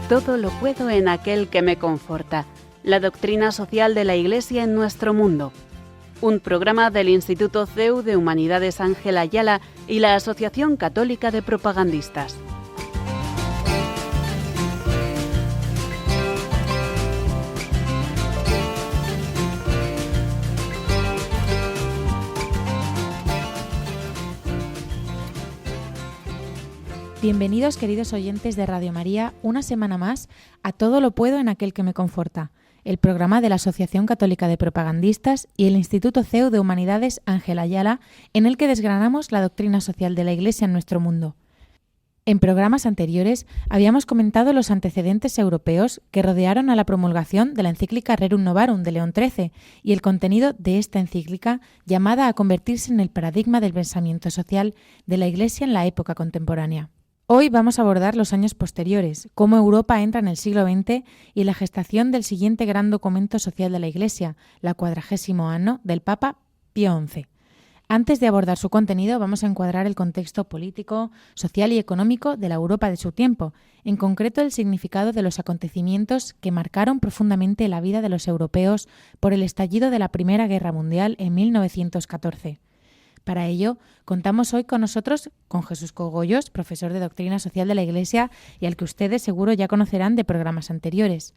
Todo lo puedo en aquel que me conforta. La doctrina social de la Iglesia en nuestro mundo. Un programa del Instituto CEU de Humanidades Ángel Ayala y la Asociación Católica de Propagandistas. Bienvenidos, queridos oyentes de Radio María, una semana más a Todo lo puedo en aquel que me conforta, el programa de la Asociación Católica de Propagandistas y el Instituto CEU de Humanidades Ángel Ayala, en el que desgranamos la doctrina social de la Iglesia en nuestro mundo. En programas anteriores habíamos comentado los antecedentes europeos que rodearon a la promulgación de la encíclica Rerum Novarum de León XIII y el contenido de esta encíclica, llamada a convertirse en el paradigma del pensamiento social de la Iglesia en la época contemporánea. Hoy vamos a abordar los años posteriores, cómo Europa entra en el siglo XX y la gestación del siguiente gran documento social de la Iglesia, la 40º Anno del Papa Pío XI. Antes de abordar su contenido, vamos a encuadrar el contexto político, social y económico de la Europa de su tiempo, en concreto el significado de los acontecimientos que marcaron profundamente la vida de los europeos por el estallido de la Primera Guerra Mundial en 1914. Para ello, contamos hoy con nosotros con Jesús Cogollos, profesor de Doctrina Social de la Iglesia y al que ustedes seguro ya conocerán de programas anteriores.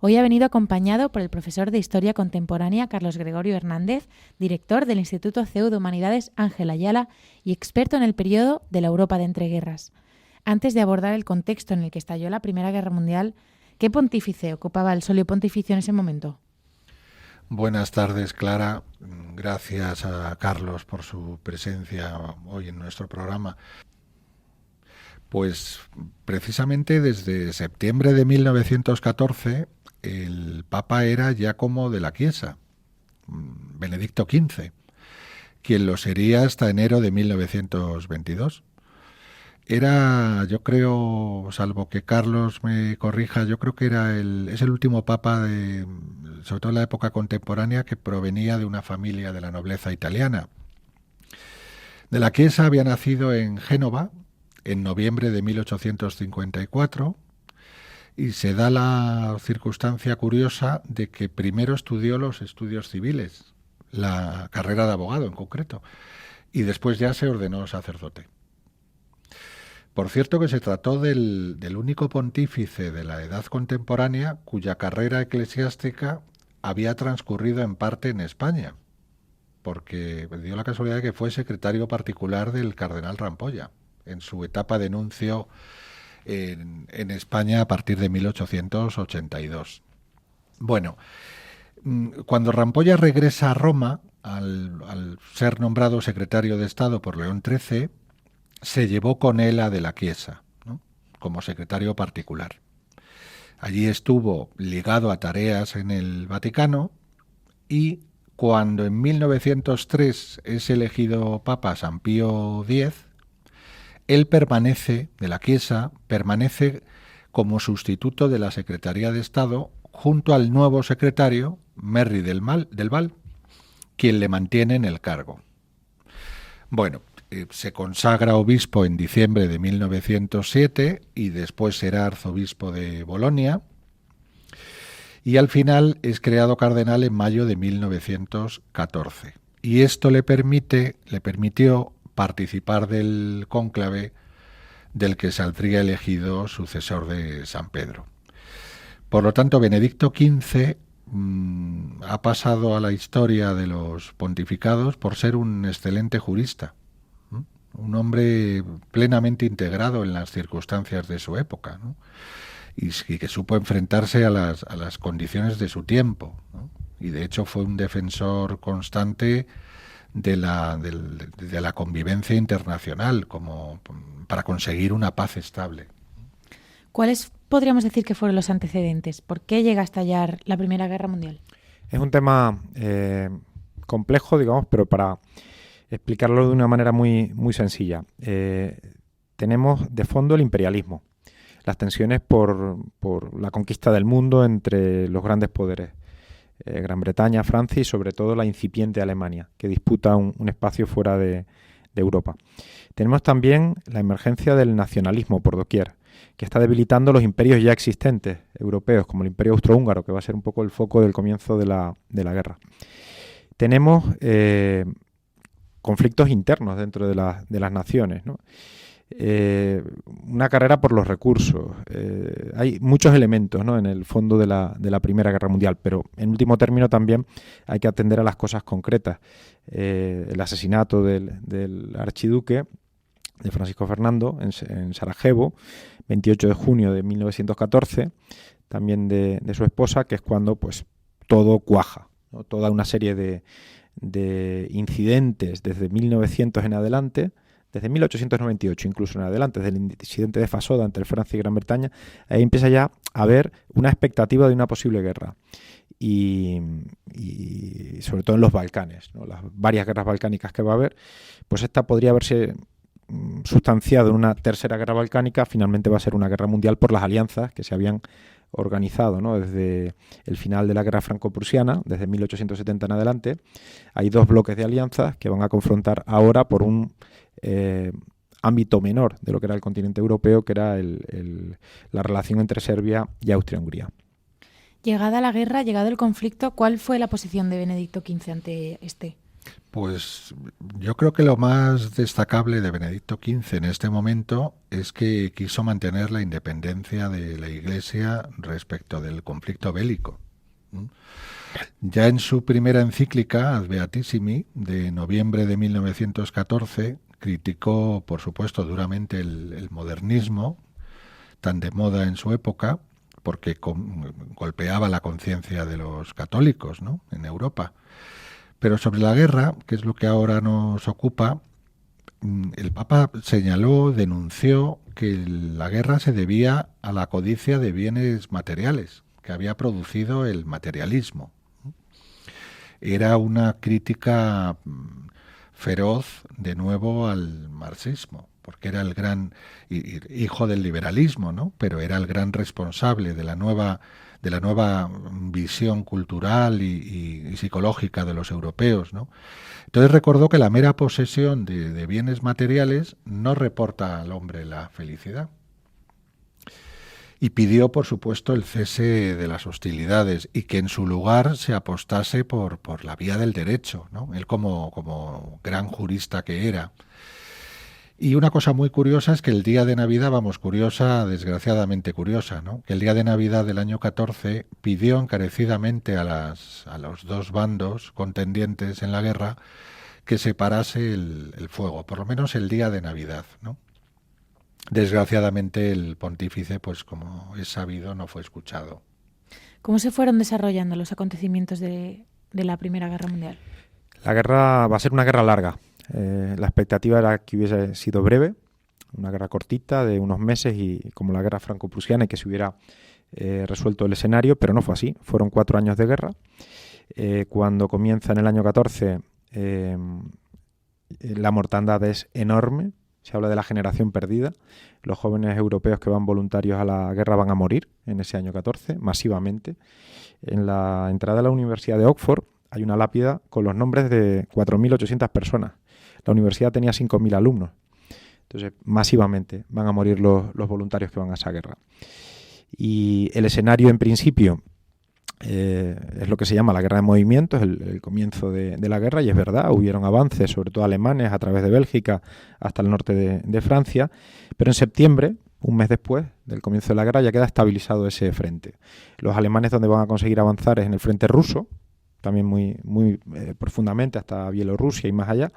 Hoy ha venido acompañado por el profesor de Historia Contemporánea Carlos Gregorio Hernández, director del Instituto CEU de Humanidades Ángel Ayala y experto en el periodo de la Europa de entreguerras. Antes de abordar el contexto en el que estalló la Primera Guerra Mundial, ¿qué pontífice ocupaba el solio pontificio en ese momento? Buenas tardes, Clara. Gracias a Carlos por su presencia hoy en nuestro programa. Pues precisamente desde septiembre de 1914 el Papa era ya como de la Chiesa, Benedicto XV, quien lo sería hasta enero de 1922. Era, yo creo, salvo que Carlos me corrija, yo creo que es el último papa, sobre todo en la época contemporánea, que provenía de una familia de la nobleza italiana. De la Chiesa había nacido en Génova en noviembre de 1854 y se da la circunstancia curiosa de que primero estudió los estudios civiles, la carrera de abogado en concreto, y después ya se ordenó sacerdote. Por cierto que se trató del único pontífice de la edad contemporánea cuya carrera eclesiástica había transcurrido en parte en España, porque dio la casualidad de que fue secretario particular del cardenal Rampolla en su etapa de nuncio en España a partir de 1882. Bueno, cuando Rampolla regresa a Roma, al ser nombrado secretario de Estado por León XIII, se llevó con él a de la Chiesa, ¿no?, como secretario particular. Allí estuvo ligado a tareas en el Vaticano y cuando en 1903 es elegido Papa San Pío X, él permanece, de la Chiesa, permanece como sustituto de la Secretaría de Estado junto al nuevo secretario, Merry del Val, quien le mantiene en el cargo. Bueno, se consagra obispo en diciembre de 1907 y después será arzobispo de Bolonia y al final es creado cardenal en mayo de 1914. Y esto le permitió participar del cónclave del que saldría elegido sucesor de San Pedro. Por lo tanto, Benedicto XV ha pasado a la historia de los pontificados por ser un excelente jurista, un hombre plenamente integrado en las circunstancias de su época, ¿no?, y que supo enfrentarse a las condiciones de su tiempo, ¿no?, y de hecho fue un defensor constante de la convivencia internacional como para conseguir una paz estable. ¿Cuáles podríamos decir que fueron los antecedentes? ¿Por qué llega a estallar la Primera Guerra Mundial? Es un tema complejo, digamos, pero para explicarlo de una manera muy, muy sencilla. Tenemos de fondo el imperialismo, las tensiones por la conquista del mundo entre los grandes poderes, Gran Bretaña, Francia y sobre todo la incipiente Alemania, que disputa un espacio fuera de Europa. Tenemos también la emergencia del nacionalismo por doquier, que está debilitando los imperios ya existentes europeos, como el Imperio Austrohúngaro, que va a ser un poco el foco del comienzo de la guerra. Tenemos conflictos internos dentro de las naciones, ¿no? Una carrera por los recursos. Hay muchos elementos, ¿no?, en el fondo de la Primera Guerra Mundial, pero en último término también hay que atender a las cosas concretas. El asesinato del archiduque de Francisco Fernando en Sarajevo, 28 de junio de 1914, también de su esposa, que es cuando pues todo cuaja, ¿no? Toda una serie de incidentes desde 1900 en adelante, desde 1898 incluso en adelante, desde el incidente de Fasoda entre Francia y Gran Bretaña, ahí empieza ya a haber una expectativa de una posible guerra. Y sobre todo en los Balcanes, ¿no? Las varias guerras balcánicas que va a haber, pues esta podría haberse sustanciado en una tercera guerra balcánica. Finalmente va a ser una guerra mundial por las alianzas que se habían organizado, ¿no? Desde el final de la guerra franco-prusiana, desde 1870 en adelante. Hay dos bloques de alianzas que van a confrontar ahora por un ámbito menor de lo que era el continente europeo, que era la relación entre Serbia y Austria-Hungría. Llegada la guerra, llegado el conflicto, ¿cuál fue la posición de Benedicto XV ante este? Pues yo creo que lo más destacable de Benedicto XV en este momento es que quiso mantener la independencia de la Iglesia respecto del conflicto bélico. Ya en su primera encíclica, Ad Beatissimi, de noviembre de 1914, criticó, por supuesto, duramente el modernismo, tan de moda en su época, porque golpeaba la conciencia de los católicos, ¿no?, en Europa. Pero sobre la guerra, que es lo que ahora nos ocupa, el Papa señaló, denunció que la guerra se debía a la codicia de bienes materiales que había producido el materialismo. Era una crítica feroz, de nuevo, al marxismo, porque era el gran hijo del liberalismo, ¿no?, pero era el gran responsable de la nueva visión cultural y psicológica de los europeos, ¿no? Entonces recordó que la mera posesión de bienes materiales no reporta al hombre la felicidad. Y pidió, por supuesto, el cese de las hostilidades y que en su lugar se apostase por la vía del derecho, ¿no?, él como gran jurista que era. Y una cosa muy curiosa es que el día de Navidad, curiosa, desgraciadamente curiosa, ¿no?, que el día de Navidad del año 14 pidió encarecidamente a los dos bandos contendientes en la guerra que se parase el fuego, por lo menos el día de Navidad, ¿no? Desgraciadamente el pontífice, pues como es sabido, no fue escuchado. ¿Cómo se fueron desarrollando los acontecimientos de la Primera Guerra Mundial? La guerra va a ser una guerra larga. La expectativa era que hubiese sido breve, una guerra cortita de unos meses y como la guerra franco-prusiana, y que se hubiera resuelto el escenario, pero no fue así. Fueron 4 años de guerra. Cuando comienza en el año 14, la mortandad es enorme. Se habla de la generación perdida. Los jóvenes europeos que van voluntarios a la guerra van a morir en ese año 14, masivamente. En la entrada a la Universidad de Oxford hay una lápida con los nombres de 4.800 personas. La universidad tenía 5.000 alumnos. Entonces, masivamente van a morir los voluntarios que van a esa guerra. Y el escenario, en principio, es lo que se llama la guerra de movimientos, el comienzo de la guerra, y es verdad, hubieron avances, sobre todo alemanes, a través de Bélgica hasta el norte de Francia, pero en septiembre, un mes después del comienzo de la guerra, ya queda estabilizado ese frente. Los alemanes donde van a conseguir avanzar es en el frente ruso, también muy profundamente hasta Bielorrusia y más allá,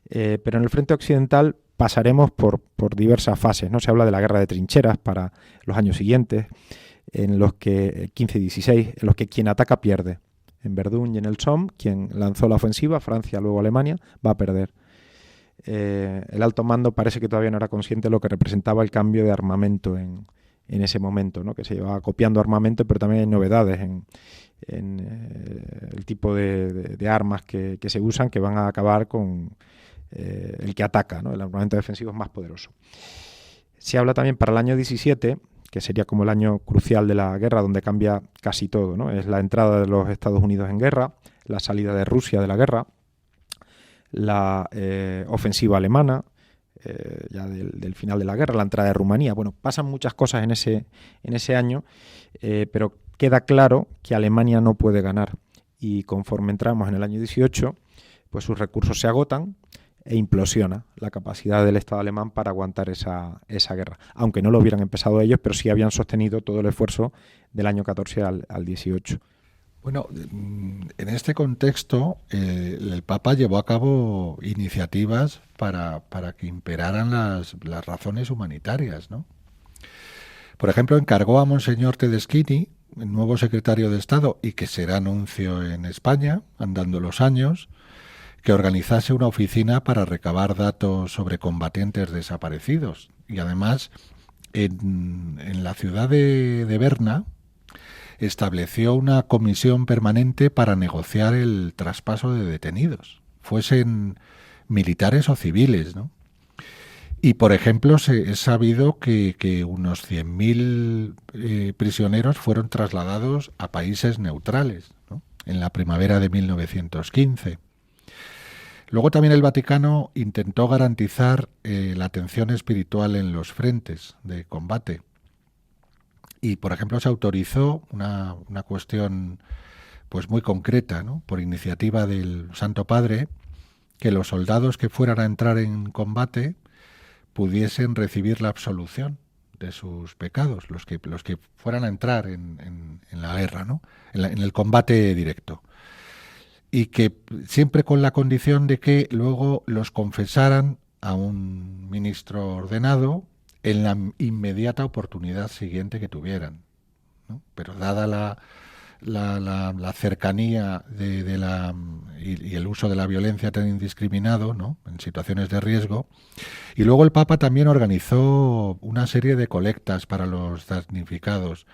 pero en el frente occidental pasaremos por diversas fases, ¿no? Se habla de la guerra de trincheras para los años siguientes, en los que 15 y 16, en los que quien ataca pierde. En Verdún y en el Somme, quien lanzó la ofensiva, Francia, luego Alemania, va a perder. El alto mando parece que todavía no era consciente de lo que representaba el cambio de armamento en ese momento, ¿no?, que se llevaba copiando armamento, pero también hay novedades en el tipo de armas que se usan, que van a acabar con el que ataca, ¿no?, el armamento defensivo es más poderoso. Se habla también para el año 17, que sería como el año crucial de la guerra, donde cambia casi todo, ¿no? Es la entrada de los Estados Unidos en guerra, la salida de Rusia de la guerra, la ofensiva alemana, ya del final de la guerra, la entrada de Rumanía. Bueno, pasan muchas cosas en ese año, pero queda claro que Alemania no puede ganar. Y conforme entramos en el año 18, pues sus recursos se agotan e implosiona la capacidad del Estado alemán para aguantar esa guerra. Aunque no lo hubieran empezado ellos, pero sí habían sostenido todo el esfuerzo del año 14 al 18. Bueno, en este contexto, el Papa llevó a cabo iniciativas para que imperaran las razones humanitarias, ¿no? Por ejemplo, encargó a Monseñor Tedeschini, el nuevo secretario de Estado, y que será nuncio en España, andando los años, que organizase una oficina para recabar datos sobre combatientes desaparecidos. Y además, en la ciudad de Berna, estableció una comisión permanente para negociar el traspaso de detenidos, fuesen militares o civiles, ¿no? Y, por ejemplo, es sabido que unos 100.000 prisioneros fueron trasladados a países neutrales, ¿no?, en la primavera de 1915. Luego también el Vaticano intentó garantizar la atención espiritual en los frentes de combate. Y, por ejemplo, se autorizó una cuestión pues muy concreta, ¿no?, por iniciativa del Santo Padre, que los soldados que fueran a entrar en combate pudiesen recibir la absolución de sus pecados, los que fueran a entrar en la guerra, ¿no?, en el combate directo. Y que siempre con la condición de que luego los confesaran a un ministro ordenado en la inmediata oportunidad siguiente que tuvieran, ¿no? Pero dada la cercanía y el uso de la violencia tan indiscriminado, ¿no?, en situaciones de riesgo. Y luego el Papa también organizó una serie de colectas para los damnificados.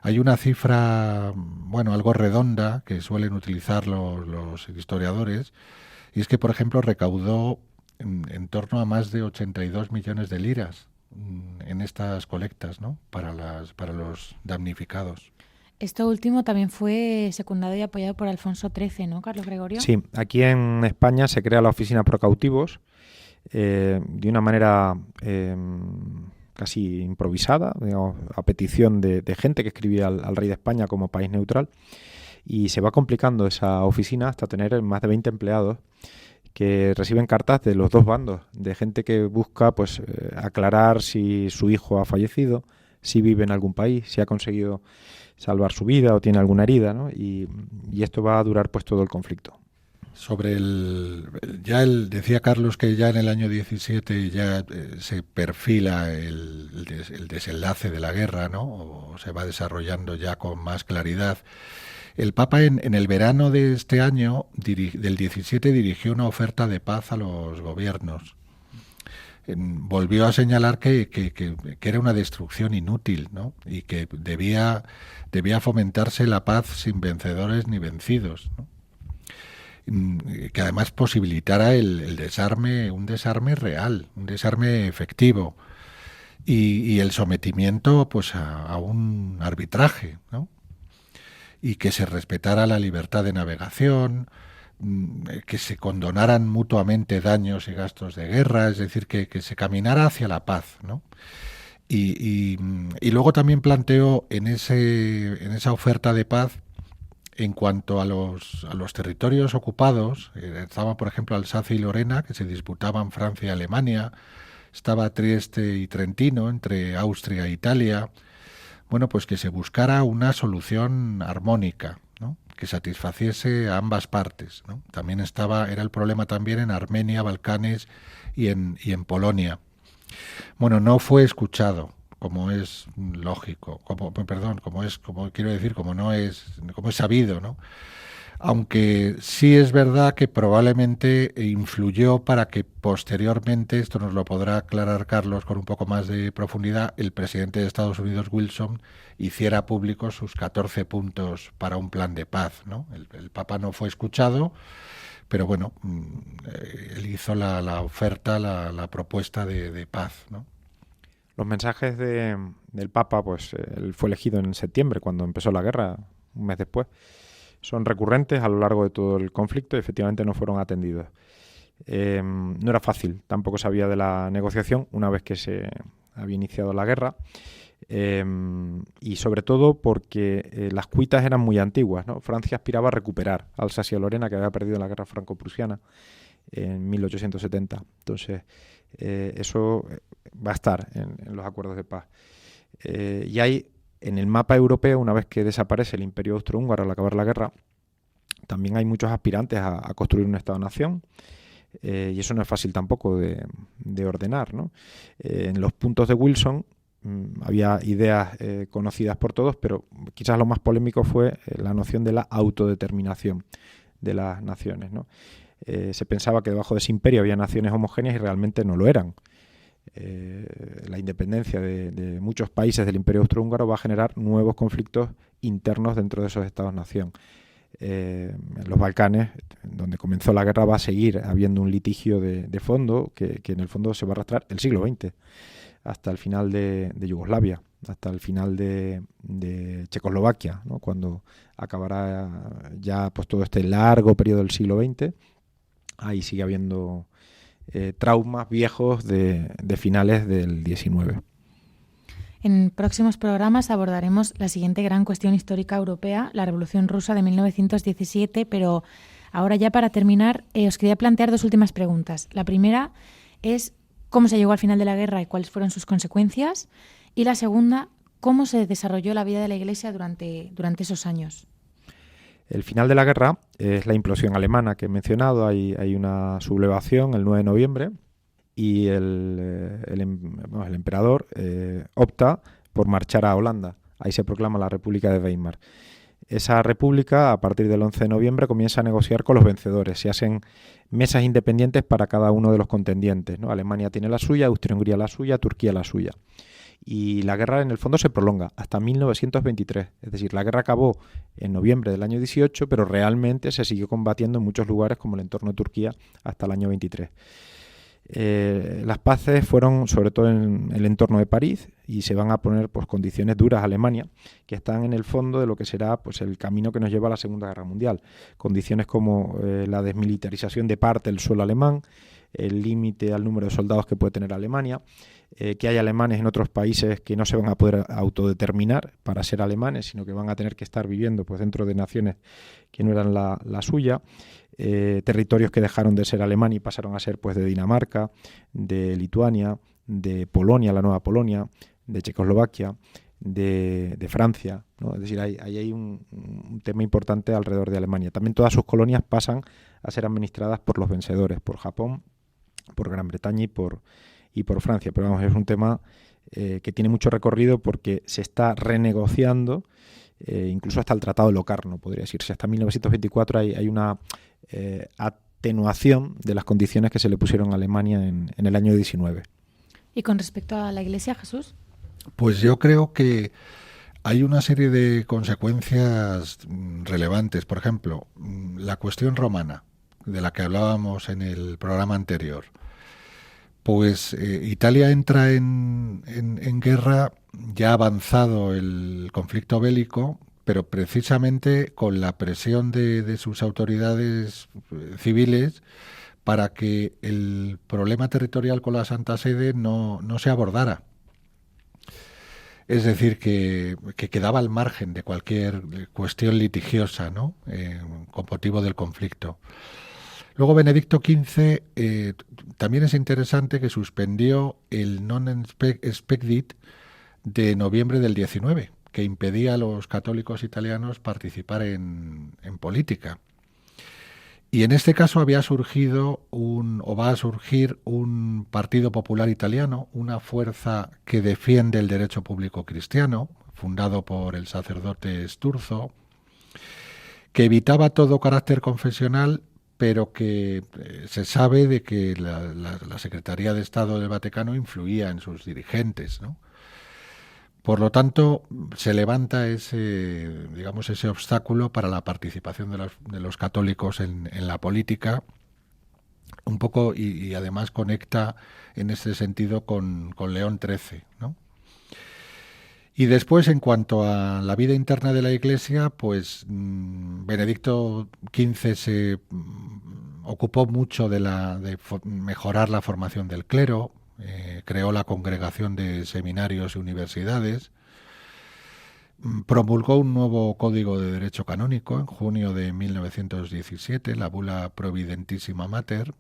Hay una cifra, bueno, algo redonda que suelen utilizar los historiadores, y es que, por ejemplo, recaudó en torno a más de 82 millones de liras en estas colectas, ¿no?, para los damnificados. Esto último también fue secundado y apoyado por Alfonso XIII, ¿no, Carlos Gregorio? Sí, aquí en España se crea la Oficina Pro Cautivos de una manera casi improvisada, digamos, a petición de gente que escribía al rey de España como país neutral, y se va complicando esa oficina hasta tener más de 20 empleados que reciben cartas de los dos bandos, de gente que busca pues aclarar si su hijo ha fallecido, si vive en algún país, si ha conseguido salvar su vida o tiene alguna herida, ¿no? Y esto va a durar pues todo el conflicto. Sobre decía Carlos que ya en el año 17 ya se perfila el desenlace de la guerra, ¿no?, o se va desarrollando ya con más claridad. El Papa en el verano de este año, del 17, dirigió una oferta de paz a los gobiernos. Volvió a señalar que era una destrucción inútil, ¿no?, y que debía fomentarse la paz sin vencedores ni vencidos, ¿no?, que además posibilitara el desarme, un desarme real, un desarme efectivo, y el sometimiento pues a un arbitraje, ¿no?, y que se respetara la libertad de navegación, que se condonaran mutuamente daños y gastos de guerra, es decir, que se caminara hacia la paz, ¿no? Y luego también planteó en esa oferta de paz, en cuanto a los territorios ocupados, estaba por ejemplo Alsacia y Lorena, que se disputaban Francia y Alemania, estaba Trieste y Trentino, entre Austria e Italia. Bueno, pues que se buscara una solución armónica, ¿no?, que satisfaciese a ambas partes, ¿no? También era el problema también en Armenia, Balcanes y en Polonia. Bueno, no fue escuchado, como es lógico, como es sabido, ¿no? Aunque sí es verdad que probablemente influyó para que posteriormente, esto nos lo podrá aclarar Carlos con un poco más de profundidad, el presidente de Estados Unidos, Wilson, hiciera públicos sus 14 puntos para un plan de paz, ¿no? El Papa no fue escuchado, pero bueno, él hizo la oferta, la propuesta de paz, ¿no? Los mensajes del Papa, pues él fue elegido en septiembre, cuando empezó la guerra, un mes después. Son recurrentes a lo largo de todo el conflicto y efectivamente no fueron atendidos. No era fácil, tampoco se sabía de la negociación una vez que se había iniciado la guerra. Y sobre todo porque las cuitas eran muy antiguas, ¿no? Francia aspiraba a recuperar Alsacia-Lorena, que había perdido en la guerra franco-prusiana en 1870. Entonces, eso va a estar en los acuerdos de paz. Y hay en el mapa europeo, una vez que desaparece el Imperio Austrohúngaro al acabar la guerra, también hay muchos aspirantes a construir un Estado-nación. Y eso no es fácil tampoco de ordenar, ¿no? En los puntos de Wilson había ideas conocidas por todos, pero quizás lo más polémico fue la noción de la autodeterminación de las naciones, ¿no? Se pensaba que debajo de ese imperio había naciones homogéneas y realmente no lo eran. La independencia de muchos países del Imperio Austrohúngaro va a generar nuevos conflictos internos dentro de esos estados-nación. En los Balcanes, donde comenzó la guerra, va a seguir habiendo un litigio de fondo que en el fondo se va a arrastrar el siglo XX, hasta el final de Yugoslavia, hasta el final de Checoslovaquia, ¿no? Cuando acabará ya pues todo este largo periodo del siglo XX. Ahí sigue habiendo traumas viejos de finales del XIX. En próximos programas abordaremos la siguiente gran cuestión histórica europea, la Revolución Rusa de 1917, pero ahora ya para terminar os quería plantear dos últimas preguntas. La primera es cómo se llegó al final de la guerra y cuáles fueron sus consecuencias, y la segunda, cómo se desarrolló la vida de la Iglesia durante esos años. El final de la guerra es la implosión alemana que he mencionado. Hay una sublevación el 9 de noviembre y el emperador opta por marchar a Holanda. Ahí se proclama la República de Weimar. Esa república, a partir del 11 de noviembre, comienza a negociar con los vencedores. Se hacen mesas independientes para cada uno de los contendientes, ¿no? Alemania tiene la suya, Austria-Hungría la suya, Turquía la suya. Y la guerra en el fondo se prolonga hasta 1923. Es decir, la guerra acabó en noviembre del año 18, pero realmente se siguió combatiendo en muchos lugares como el entorno de Turquía hasta el año 23. Las paces fueron sobre todo en el entorno de París y se van a poner pues condiciones duras a Alemania, que están en el fondo de lo que será pues el camino que nos lleva a la Segunda Guerra Mundial. Condiciones como la desmilitarización de parte del suelo alemán, el límite al número de soldados que puede tener Alemania, que hay alemanes en otros países que no se van a poder autodeterminar para ser alemanes, sino que van a tener que estar viviendo pues dentro de naciones que no eran la suya, territorios que dejaron de ser alemán y pasaron a ser pues de Dinamarca, de Lituania, de Polonia, la nueva Polonia, de Checoslovaquia, de Francia, ¿no? Es decir, ahí hay un tema importante alrededor de Alemania. También todas sus colonias pasan a ser administradas por los vencedores, por Japón, por Gran Bretaña y por Francia. Pero vamos, es un tema que tiene mucho recorrido porque se está renegociando, incluso hasta el Tratado de Locarno, podría decirse. Hasta 1924 hay una atenuación de las condiciones que se le pusieron a Alemania en el año 19. ¿Y con respecto a la Iglesia, Jesús? Pues yo creo que hay una serie de consecuencias relevantes. Por ejemplo, la cuestión romana, de la que hablábamos en el programa anterior. Pues Italia entra en guerra ya avanzado el conflicto bélico, pero precisamente con la presión de sus autoridades civiles para que el problema territorial con la Santa Sede no se abordara. Es decir, que quedaba al margen de cualquier cuestión litigiosa, ¿no? Con motivo del conflicto. Luego Benedicto XV también es interesante que suspendió el non expedit de noviembre del 19, que impedía a los católicos italianos participar en política. Y en este caso había surgido va a surgir un Partido Popular Italiano, una fuerza que defiende el derecho público cristiano, fundado por el sacerdote Sturzo, que evitaba todo carácter confesional, pero que se sabe de que la Secretaría de Estado del Vaticano influía en sus dirigentes, ¿no? Por lo tanto, se levanta ese obstáculo para la participación de los católicos en la política, un poco, y además conecta en ese sentido con León XIII, ¿no? Y después, en cuanto a la vida interna de la Iglesia, pues Benedicto XV se ocupó mucho de mejorar la formación del clero, creó la Congregación de Seminarios y Universidades, promulgó un nuevo Código de Derecho Canónico en junio de 1917, la Bula Providentissima Mater,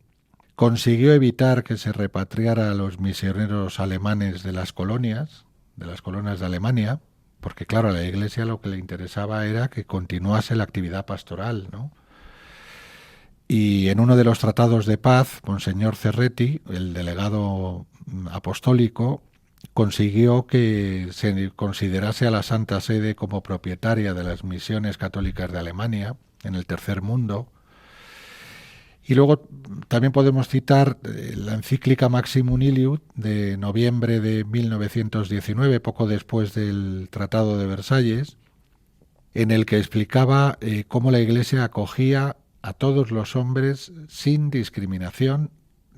consiguió evitar que se repatriara a los misioneros alemanes de las colonias de Alemania, porque claro, a la Iglesia lo que le interesaba era que continuase la actividad pastoral, ¿no? Y en uno de los tratados de paz, Monseñor Cerretti, el delegado apostólico, consiguió que se considerase a la Santa Sede como propietaria de las misiones católicas de Alemania, en el Tercer Mundo. Y luego también podemos citar la encíclica Maximum Iliud de noviembre de 1919, poco después del Tratado de Versalles, en el que explicaba cómo la Iglesia acogía a todos los hombres sin discriminación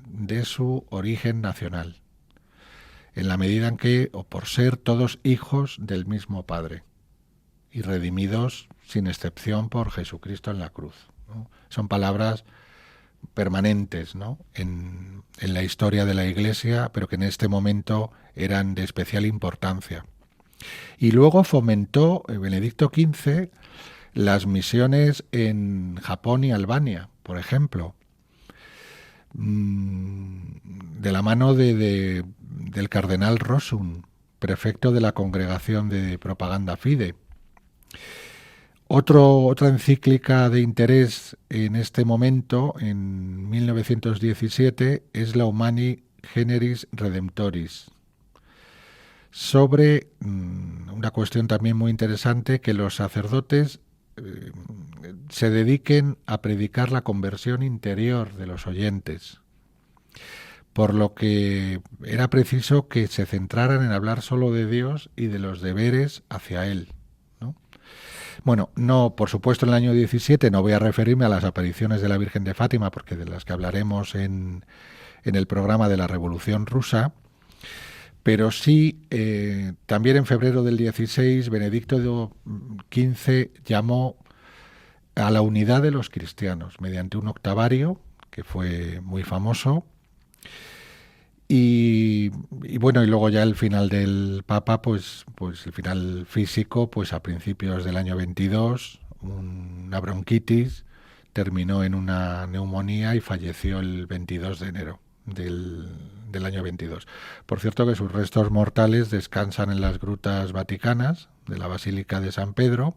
de su origen nacional, en la medida en que, o por ser todos hijos del mismo Padre, y redimidos sin excepción por Jesucristo en la cruz, ¿no? Son palabras permanentes, ¿no?, en la historia de la Iglesia, pero que en este momento eran de especial importancia. Y luego fomentó Benedicto XV las misiones en Japón y Albania, por ejemplo, de la mano del cardenal Rossum, prefecto de la Congregación de Propaganda Fide. Otra encíclica de interés en este momento, en 1917, es la Humani Generis Redemptoris, sobre una cuestión también muy interesante, que los sacerdotes se dediquen a predicar la conversión interior de los oyentes, por lo que era preciso que se centraran en hablar solo de Dios y de los deberes hacia Él. Bueno, no, por supuesto, en el año 17 no voy a referirme a las apariciones de la Virgen de Fátima, porque de las que hablaremos en el programa de la Revolución Rusa, pero sí, también en febrero del 16, Benedicto XV llamó a la unidad de los cristianos mediante un octavario que fue muy famoso. Y bueno, y luego ya el final del Papa, pues el final físico, pues a principios del año 22, una bronquitis, terminó en una neumonía y falleció el 22 de enero del año 22. Por cierto, que sus restos mortales descansan en las grutas vaticanas de la Basílica de San Pedro.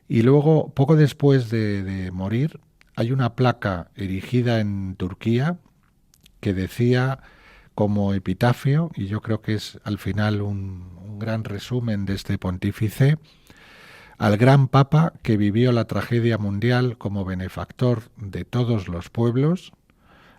Y luego, poco después de morir, hay una placa erigida en Turquía que decía como epitafio, y yo creo que es al final un gran resumen de este pontífice: al gran Papa que vivió la tragedia mundial como benefactor de todos los pueblos,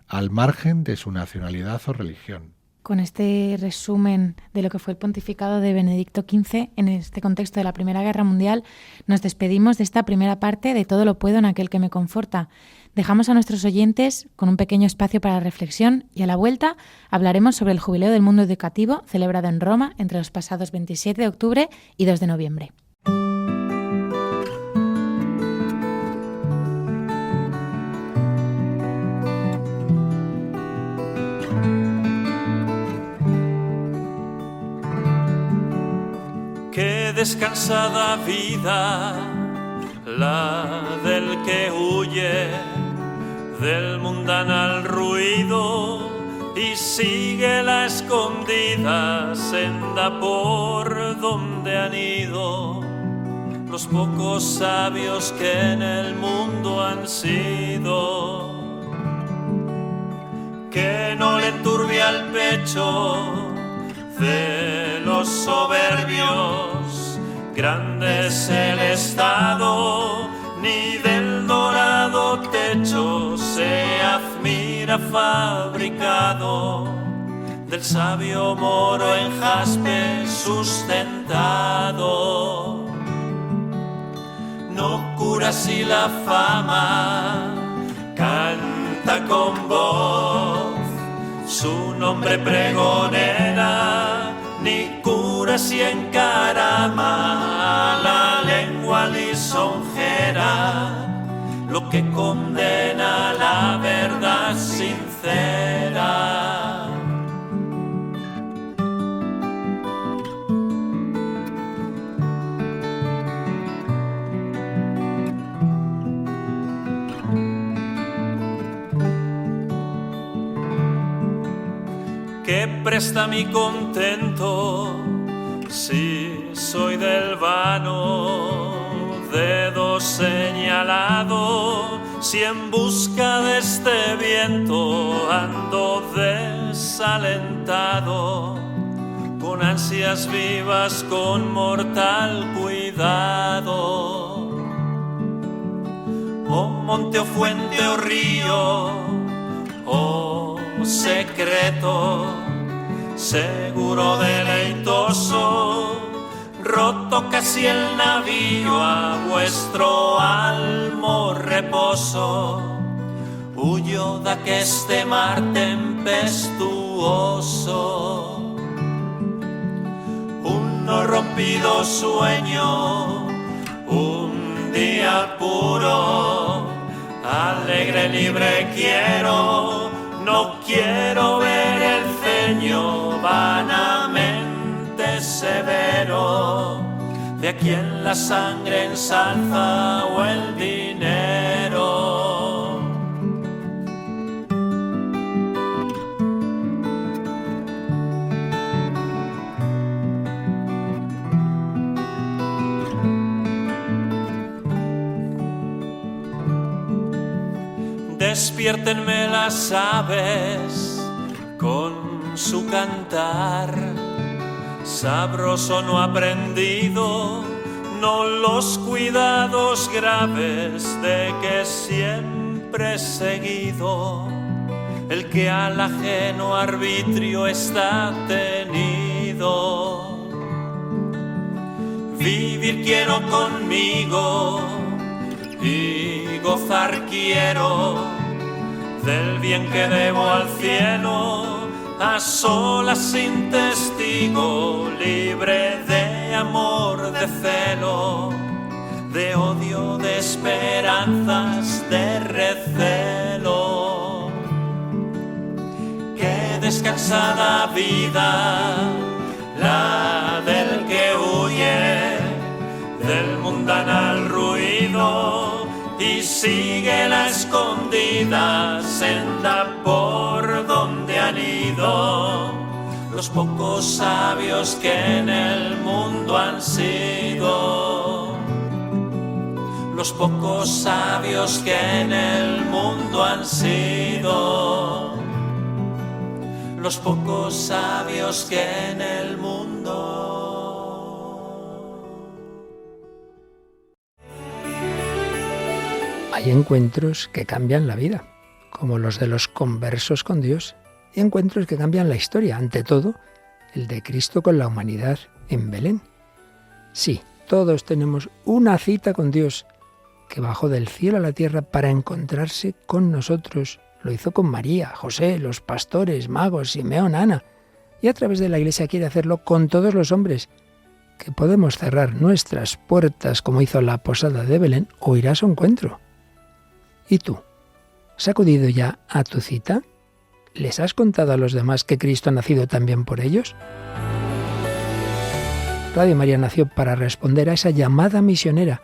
al margen de su nacionalidad o religión. Con este resumen de lo que fue el pontificado de Benedicto XV en este contexto de la Primera Guerra Mundial, nos despedimos de esta primera parte de Todo lo puedo en aquel que me conforta. Dejamos a nuestros oyentes con un pequeño espacio para reflexión y a la vuelta hablaremos sobre el Jubileo del Mundo Educativo celebrado en Roma entre los pasados 27 de octubre y 2 de noviembre. Qué descansada vida la del que huye del mundanal ruido y sigue la escondida senda por donde han ido los pocos sabios que en el mundo han sido. Que no le enturbia el pecho de los soberbios, grande es el Estado, ni del dorado techo se admira fabricado, del sabio moro en jaspe sustentado. No cura si la fama canta con voz, su nombre pregonera, ni cura si encarama la lengua lisonjera. Lo que condena la verdad sincera. ¿Qué presta mi contento si soy del vano dedo señalado? Si en busca de este viento ando desalentado, con ansias vivas, con mortal cuidado. Oh monte o fuente o río, oh secreto, seguro deleitoso, roto casi el navío, a vuestro almo reposo. Huyo de aqueste mar tempestuoso. Un no rompido sueño, un día puro, alegre, libre quiero. No quiero ver el ceño vanamente severo de quien la sangre ensalza o el dinero. Despiértenme las aves con su cantar, sabroso no aprendido, no los cuidados graves de que siempre he seguido, el que al ajeno arbitrio está tenido. Vivir quiero conmigo y gozar quiero del bien que debo al cielo, a solas sin testigo, libre de amor, de celo, de odio, de esperanzas, de recelo. Qué descansada vida la del que huye del mundanal ruido y sigue la escondida senda por donde han ido los pocos sabios que en el mundo han sido. Los pocos sabios que en el mundo han sido. Los pocos sabios que en el mundo. Hay encuentros que cambian la vida, como los de los conversos con Dios, y encuentros que cambian la historia, ante todo, el de Cristo con la humanidad en Belén. Sí, todos tenemos una cita con Dios, que bajó del cielo a la tierra para encontrarse con nosotros. Lo hizo con María, José, los pastores, magos, Simeón, Ana, y a través de la Iglesia quiere hacerlo con todos los hombres, que podemos cerrar nuestras puertas como hizo la posada de Belén o ir a su encuentro. ¿Y tú? ¿Has acudido ya a tu cita? ¿Les has contado a los demás que Cristo ha nacido también por ellos? Radio María nació para responder a esa llamada misionera,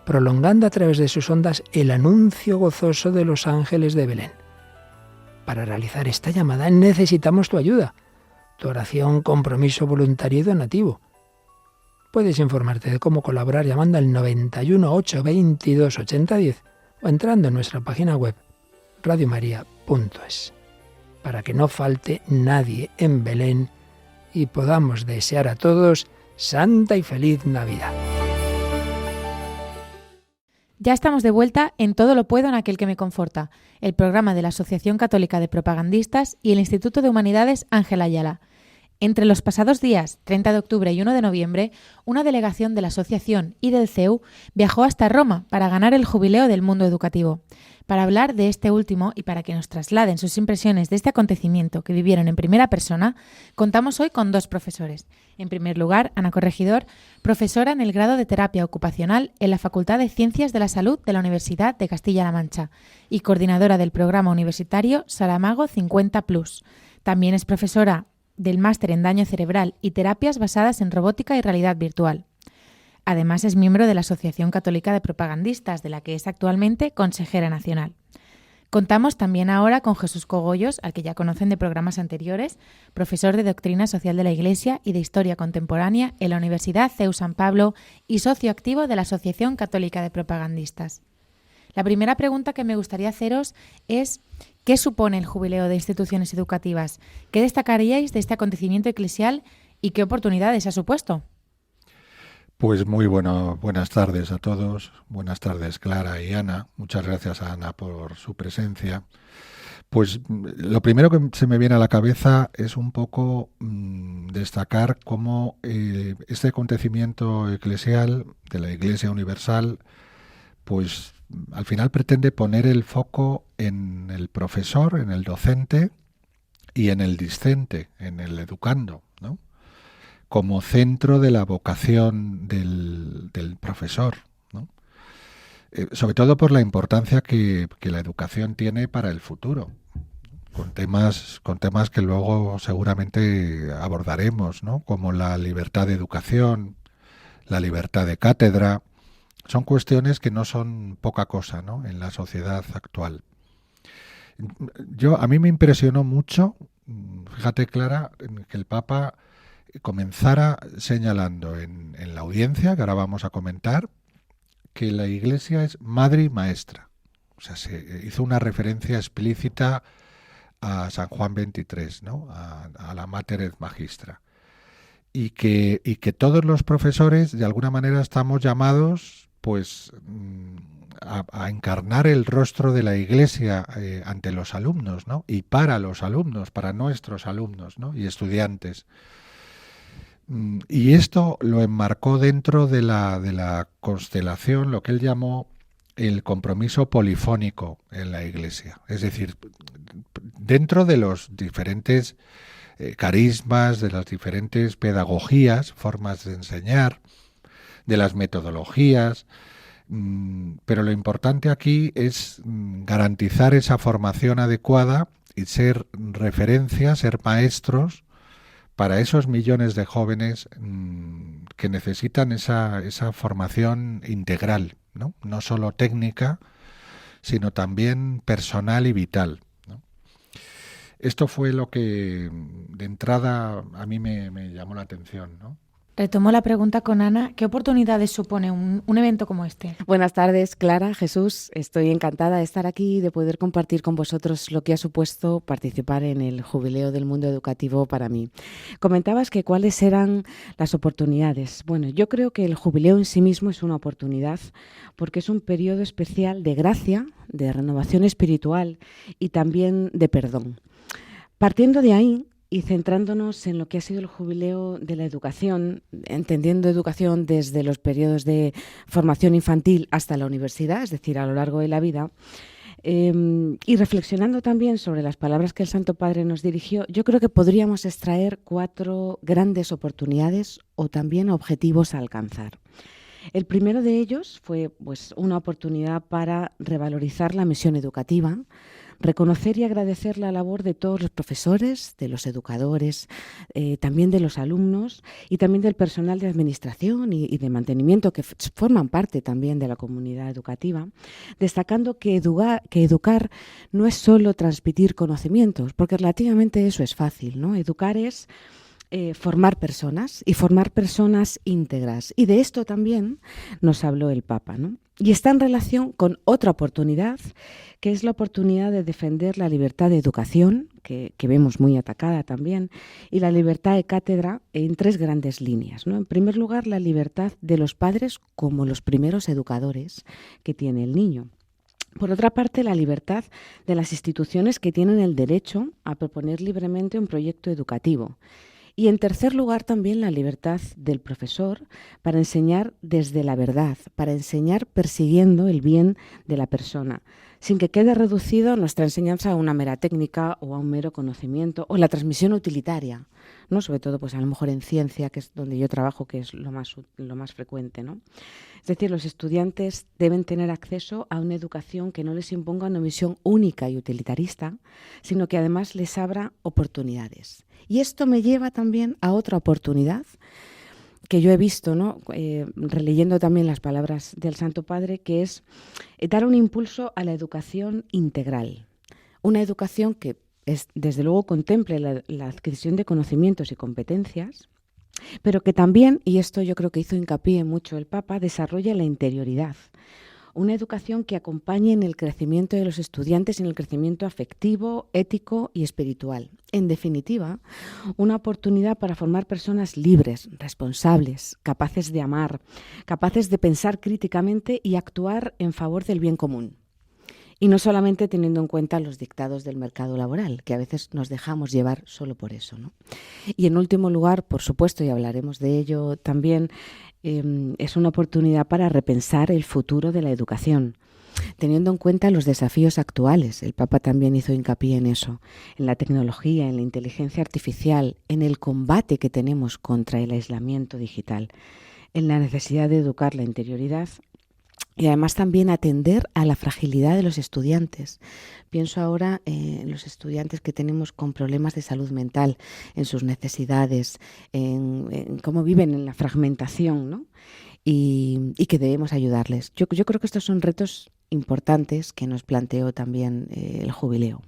prolongando a través de sus ondas el anuncio gozoso de los ángeles de Belén. Para realizar esta llamada necesitamos tu ayuda, tu oración, compromiso voluntario y donativo. Puedes informarte de cómo colaborar llamando al 91 822 8010 o entrando en nuestra página web radiomaria.es, para que no falte nadie en Belén y podamos desear a todos santa y feliz Navidad. Ya estamos de vuelta en Todo lo puedo en aquel que me conforta, el programa de la Asociación Católica de Propagandistas y el Instituto de Humanidades Ángela Ayala. Entre los pasados días 30 de octubre y 1 de noviembre, una delegación de la asociación y del CEU viajó hasta Roma para ganar el jubileo del mundo educativo. Para hablar de este último y para que nos trasladen sus impresiones de este acontecimiento que vivieron en primera persona, contamos hoy con 2 profesores. En primer lugar, Ana Corregidor, profesora en el grado de Terapia Ocupacional en la Facultad de Ciencias de la Salud de la Universidad de Castilla-La Mancha y coordinadora del programa universitario Saramago 50+. También es profesora del máster en daño cerebral y terapias basadas en robótica y realidad virtual. Además, es miembro de la Asociación Católica de Propagandistas, de la que es actualmente consejera nacional. Contamos también ahora con Jesús Cogollos, al que ya conocen de programas anteriores, profesor de Doctrina Social de la Iglesia y de Historia Contemporánea en la Universidad CEU San Pablo y socio activo de la Asociación Católica de Propagandistas. La primera pregunta que me gustaría haceros es: ¿qué supone el jubileo de instituciones educativas? ¿Qué destacaríais de este acontecimiento eclesial y qué oportunidades ha supuesto? Pues muy buenas tardes a todos. Buenas tardes, Clara y Ana. Muchas gracias a Ana por su presencia. Pues lo primero que se me viene a la cabeza es un poco destacar cómo este acontecimiento eclesial de la Iglesia Universal, pues al final pretende poner el foco en el profesor, en el docente y en el discente, en el educando, ¿no?, como centro de la vocación del profesor, ¿no? Sobre todo por la importancia que la educación tiene para el futuro, con temas que luego seguramente abordaremos, ¿no?, como la libertad de educación, la libertad de cátedra. Son cuestiones que no son poca cosa, ¿no?, en la sociedad actual. A mí me impresionó mucho, fíjate, Clara, que el Papa comenzara señalando en la audiencia, que ahora vamos a comentar, que la Iglesia es madre y maestra. O sea, se hizo una referencia explícita a San Juan 23, ¿no?, a la Mater et Magistra. Y que todos los profesores, de alguna manera, estamos llamados pues a encarnar el rostro de la Iglesia ante los alumnos, ¿no?, y para los alumnos, para nuestros alumnos, ¿no?, y estudiantes. Y esto lo enmarcó dentro de la constelación, lo que él llamó el compromiso polifónico en la Iglesia. Es decir, dentro de los diferentes carismas, de las diferentes pedagogías, formas de enseñar, de las metodologías, pero lo importante aquí es garantizar esa formación adecuada y ser referencia, ser maestros para esos millones de jóvenes que necesitan esa formación integral, ¿no?, no solo técnica, sino también personal y vital, ¿no? Esto fue lo que de entrada a mí me llamó la atención, ¿no? Retomo la pregunta con Ana. ¿Qué oportunidades supone un evento como este? Buenas tardes, Clara, Jesús. Estoy encantada de estar aquí y de poder compartir con vosotros lo que ha supuesto participar en el Jubileo del Mundo Educativo para mí. Comentabas que cuáles eran las oportunidades. Bueno, yo creo que el jubileo en sí mismo es una oportunidad porque es un periodo especial de gracia, de renovación espiritual y también de perdón. Partiendo de ahí, y centrándonos en lo que ha sido el jubileo de la educación, entendiendo educación desde los periodos de formación infantil hasta la universidad, es decir, a lo largo de la vida, y reflexionando también sobre las palabras que el Santo Padre nos dirigió, yo creo que podríamos extraer 4 grandes oportunidades o también objetivos a alcanzar. El primero de ellos fue pues, una oportunidad para revalorizar la misión educativa, reconocer y agradecer la labor de todos los profesores, de los educadores, también de los alumnos y también del personal de administración y de mantenimiento que forman parte también de la comunidad educativa, destacando que educar no es solo transmitir conocimientos, porque relativamente eso es fácil, ¿no? Educar es formar personas y formar personas íntegras. Y de esto también nos habló el Papa, ¿no? Y está en relación con otra oportunidad, que es la oportunidad de defender la libertad de educación, que vemos muy atacada también, y la libertad de cátedra en 3 grandes líneas, ¿no? En primer lugar, la libertad de los padres como los primeros educadores que tiene el niño. Por otra parte, la libertad de las instituciones que tienen el derecho a proponer libremente un proyecto educativo. Y en tercer lugar también la libertad del profesor para enseñar desde la verdad, para enseñar persiguiendo el bien de la persona, sin que quede reducido nuestra enseñanza a una mera técnica o a un mero conocimiento o la transmisión utilitaria, ¿no? Sobre todo, pues a lo mejor en ciencia, que es donde yo trabajo, que es lo más frecuente, ¿no? Es decir, los estudiantes deben tener acceso a una educación que no les imponga una visión única y utilitarista, sino que además les abra oportunidades. Y esto me lleva también a otra oportunidad que yo he visto, ¿no? Releyendo también las palabras del Santo Padre, que es dar un impulso a la educación integral. Una educación que desde luego contemple la adquisición de conocimientos y competencias, pero que también, y esto yo creo que hizo hincapié mucho el Papa, desarrolla la interioridad. Una educación que acompañe en el crecimiento de los estudiantes, en el crecimiento afectivo, ético y espiritual. En definitiva, una oportunidad para formar personas libres, responsables, capaces de amar, capaces de pensar críticamente y actuar en favor del bien común. Y no solamente teniendo en cuenta los dictados del mercado laboral, que a veces nos dejamos llevar solo por eso, ¿no? Y en último lugar, por supuesto, y hablaremos de ello también, es una oportunidad para repensar el futuro de la educación, teniendo en cuenta los desafíos actuales. El Papa también hizo hincapié en eso, en la tecnología, en la inteligencia artificial, en el combate que tenemos contra el aislamiento digital, en la necesidad de educar la interioridad y además también atender a la fragilidad de los estudiantes. Pienso ahora en los estudiantes que tenemos con problemas de salud mental, en sus necesidades, en cómo viven en la fragmentación, ¿no? Y que debemos ayudarles. Yo creo que estos son retos importantes que nos planteó también el jubileo.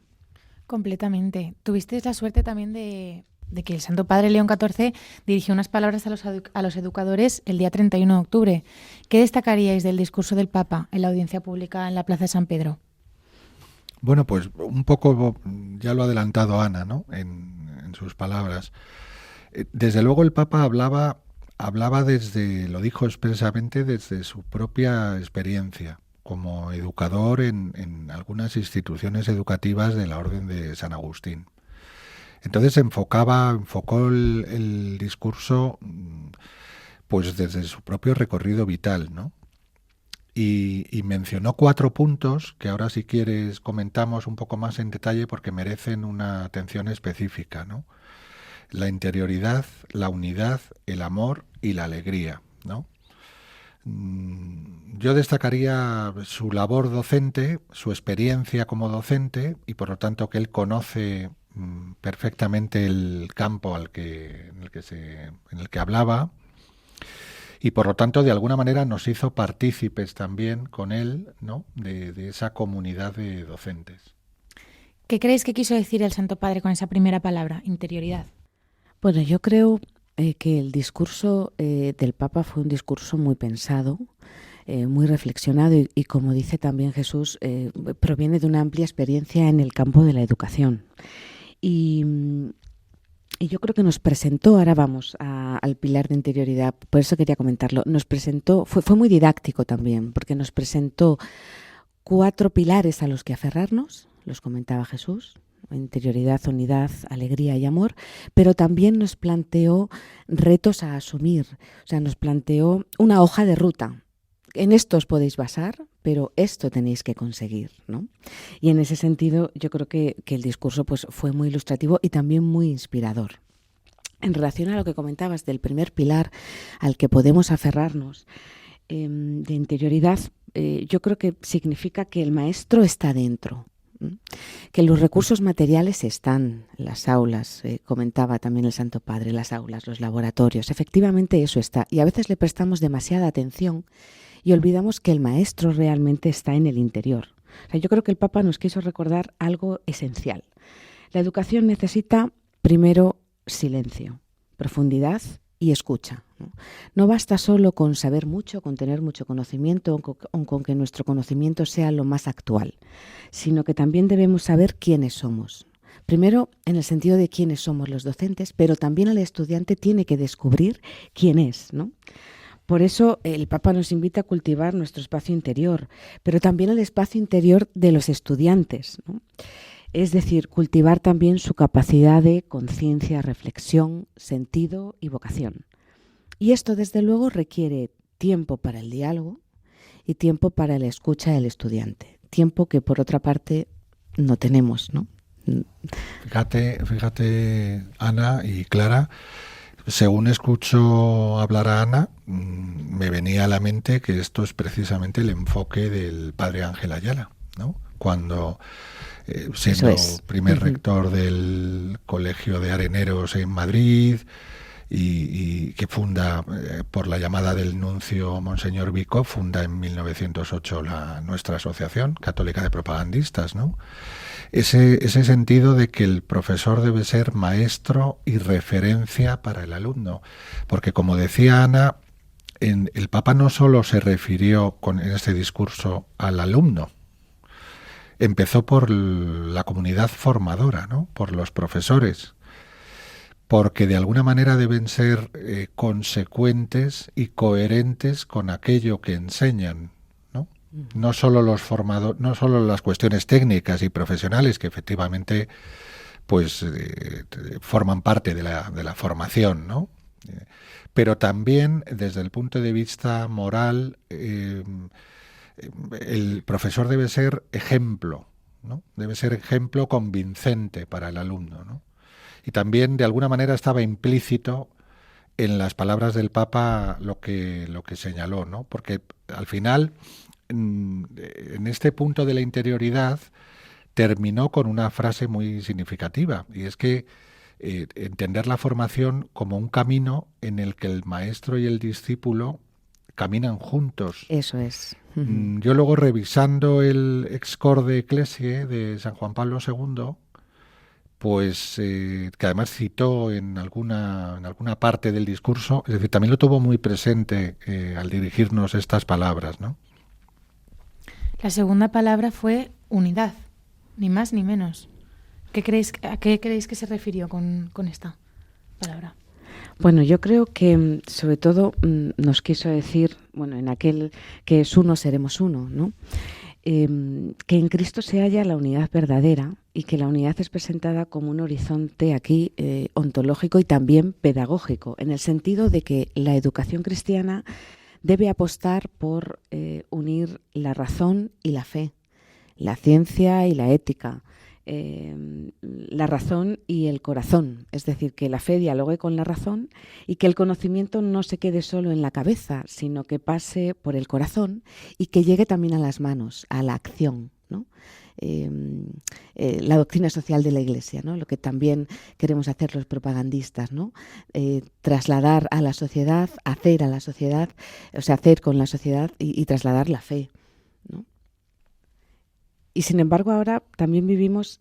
Completamente. Tuvisteis la suerte también de que el Santo Padre León XIV dirigió unas palabras a los educadores el día 31 de octubre. ¿Qué destacaríais del discurso del Papa en la audiencia pública en la Plaza de San Pedro? Bueno, pues un poco ya lo ha adelantado Ana, ¿no? En sus palabras. Desde luego el Papa hablaba lo dijo expresamente desde su propia experiencia como educador en algunas instituciones educativas de la Orden de San Agustín. Entonces enfocó el discurso pues desde su propio recorrido vital, ¿no? Y mencionó 4 puntos que ahora, si quieres, comentamos un poco más en detalle porque merecen una atención específica, ¿no? La interioridad, la unidad, el amor y la alegría, ¿no? Yo destacaría su labor docente, su experiencia como docente y por lo tanto que él conoce perfectamente el campo en el que hablaba y por lo tanto de alguna manera nos hizo partícipes también con él, ¿no? de esa comunidad de docentes. ¿Qué creéis que quiso decir el Santo Padre con esa primera palabra, interioridad? Bueno, yo creo que el discurso del Papa fue un discurso muy pensado, muy reflexionado y como dice también Jesús, proviene de una amplia experiencia en el campo de la educación. Y yo creo que nos presentó, ahora vamos al pilar de interioridad, por eso quería comentarlo, nos presentó, fue muy didáctico también, porque nos presentó 4 pilares a los que aferrarnos, los comentaba Jesús, interioridad, unidad, alegría y amor, pero también nos planteó retos a asumir, o sea, nos planteó una hoja de ruta. En esto os podéis basar, pero esto tenéis que conseguir, ¿no? Y en ese sentido yo creo que el discurso pues, fue muy ilustrativo y también muy inspirador. En relación a lo que comentabas del primer pilar al que podemos aferrarnos, de interioridad, yo creo que significa que el maestro está dentro, que los recursos materiales están en las aulas, comentaba también el Santo Padre, las aulas, los laboratorios, efectivamente eso está, y a veces le prestamos demasiada atención y olvidamos que el maestro realmente está en el interior. O sea, yo creo que el Papa nos quiso recordar algo esencial. La educación necesita, primero, silencio, profundidad y escucha. No basta solo con saber mucho, con tener mucho conocimiento o con que nuestro conocimiento sea lo más actual, sino que también debemos saber quiénes somos. Primero, en el sentido de quiénes somos los docentes, pero también el estudiante tiene que descubrir quién es, ¿no? Por eso el Papa nos invita a cultivar nuestro espacio interior, pero también el espacio interior de los estudiantes, ¿no? Es decir, cultivar también su capacidad de conciencia, reflexión, sentido y vocación. Y esto, desde luego, requiere tiempo para el diálogo y tiempo para la escucha del estudiante. tiempo que por otra parte no tenemos, ¿no? Fíjate, Ana y Clara, según escucho hablar a Ana, me venía a la mente que esto es precisamente el enfoque del padre Ángel Ayala, ¿no? Cuando, siendo primer rector del Colegio de Areneros en Madrid y que funda, por la llamada del nuncio Monseñor Vico, funda en 1908 nuestra Asociación Católica de Propagandistas, ¿no? Ese sentido de que el profesor debe ser maestro y referencia para el alumno, porque como decía Ana, el Papa no solo se refirió en este discurso al alumno, empezó por la comunidad formadora, ¿no? Por los profesores, porque de alguna manera deben ser consecuentes y coherentes con aquello que enseñan. No solo los formadores, no solo las cuestiones técnicas y profesionales que efectivamente pues forman parte de la formación, ¿no? Pero también desde el punto de vista moral, el profesor debe ser ejemplo, ¿no? Debe ser ejemplo convincente para el alumno, ¿no? Y también de alguna manera estaba implícito en las palabras del Papa lo que señaló, ¿no? Porque al final, en este punto de la interioridad, terminó con una frase muy significativa, y es que entender la formación como un camino en el que el maestro y el discípulo caminan juntos. Eso es. Yo luego, revisando el Ex Corde Ecclesiae de San Juan Pablo II, pues que además citó en alguna parte del discurso, es decir, también lo tuvo muy presente al dirigirnos estas palabras, ¿no? La segunda palabra fue unidad, ni más ni menos. ¿A qué creéis que se refirió con esta palabra? Bueno, yo creo que sobre todo nos quiso decir, bueno, en aquel que es uno, seremos uno, ¿no? Que en Cristo se halla la unidad verdadera y que la unidad es presentada como un horizonte aquí ontológico y también pedagógico, en el sentido de que la educación cristiana debe apostar por unir la razón y la fe, la ciencia y la ética, la razón y el corazón, es decir, que la fe dialogue con la razón y que el conocimiento no se quede solo en la cabeza, sino que pase por el corazón y que llegue también a las manos, a la acción, ¿no? La doctrina social de la Iglesia, ¿no? Lo que también queremos hacer los propagandistas, ¿no? Trasladar a la sociedad, hacer a la sociedad, o sea, hacer con la sociedad y trasladar la fe, ¿no? Y sin embargo ahora también vivimos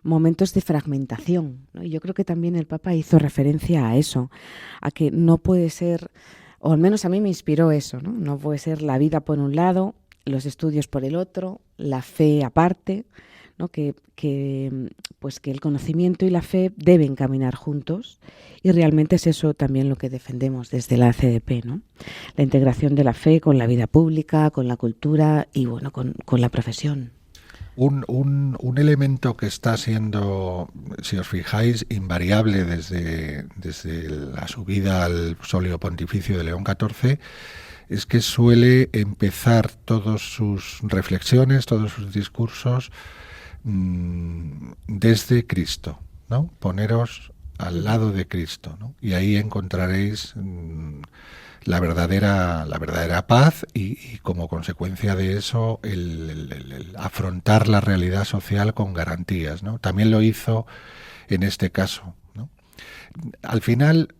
momentos de fragmentación, ¿no? Y yo creo que también el Papa hizo referencia a eso, a que no puede ser, o al menos a mí me inspiró eso, ¿no? No puede ser la vida por un lado, los estudios por el otro, la fe aparte, ¿no? Que el conocimiento y la fe deben caminar juntos, y realmente es eso también lo que defendemos desde la CDP, ¿no? La integración de la fe con la vida pública, con la cultura y bueno, con la profesión. Un elemento que está siendo, si os fijáis, invariable desde la subida al solio pontificio de León XIV, es que suele empezar todas sus reflexiones, todos sus discursos desde Cristo, ¿no? Poneros al lado de Cristo, ¿no? Y ahí encontraréis la verdadera paz y como consecuencia de eso el afrontar la realidad social con garantías, ¿no? También lo hizo en este caso, ¿no? Al final,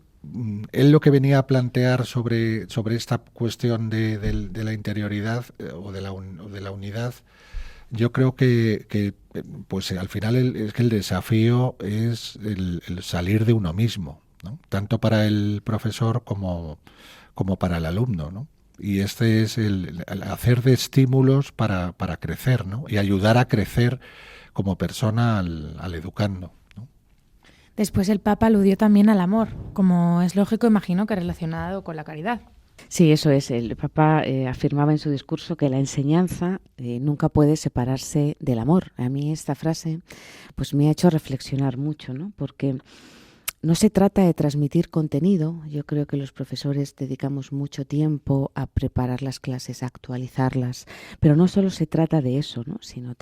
él lo que venía a plantear sobre esta cuestión de la interioridad o de la unidad, yo creo que pues al final es que el desafío es el salir de uno mismo, ¿no? Tanto para el profesor como para el alumno, ¿no? Y este es el hacer de estímulos para crecer, ¿no? Y ayudar a crecer como persona al educando, ¿no? Después el Papa aludió también al amor, como es lógico, imagino que relacionado con la caridad. Sí, eso es. El Papa afirmaba en su discurso que la enseñanza nunca puede separarse del amor. A mí esta frase pues me ha hecho reflexionar mucho, ¿no? Porque No se trata de transmitir contenido. Yo creo que los profesores dedicamos mucho tiempo a preparar las clases, a actualizarlas, pero no solo se trata de eso, ¿no? Sino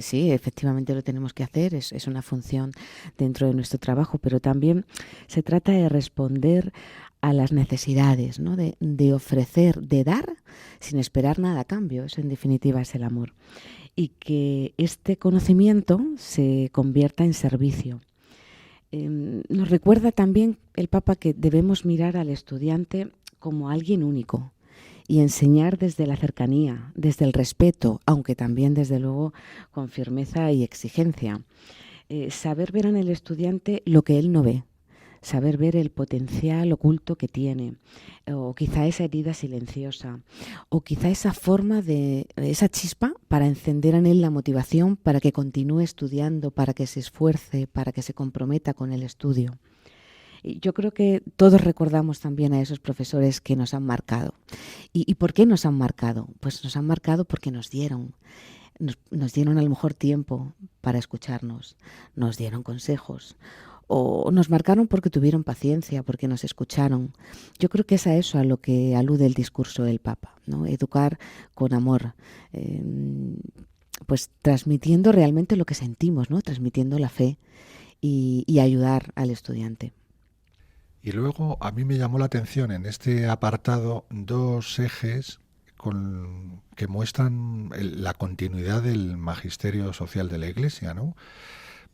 sí, efectivamente lo tenemos que hacer, es una función dentro de nuestro trabajo, pero también se trata de responder a las necesidades, ¿no? De ofrecer, de dar sin esperar nada a cambio. Eso en definitiva es el amor. Y que este conocimiento se convierta en servicio. Nos recuerda también el Papa que debemos mirar al estudiante como alguien único y enseñar desde la cercanía, desde el respeto, aunque también desde luego con firmeza y exigencia. Saber ver en el estudiante lo que él no ve, saber ver el potencial oculto que tiene, o quizá esa herida silenciosa, o quizá esa forma esa chispa para encender en él la motivación para que continúe estudiando, para que se esfuerce, para que se comprometa con el estudio. Y yo creo que todos recordamos también a esos profesores que nos han marcado. ¿Y por qué nos han marcado? Pues nos han marcado porque nos dieron a lo mejor tiempo para escucharnos, nos dieron consejos, o nos marcaron porque tuvieron paciencia, porque nos escucharon. Yo creo que es a eso a lo que alude el discurso del Papa, ¿no? Educar con amor, pues transmitiendo realmente lo que sentimos, ¿no? Transmitiendo la fe y ayudar al estudiante. Y luego a mí me llamó la atención en este apartado 2 ejes que muestran la continuidad del magisterio social de la Iglesia, ¿no?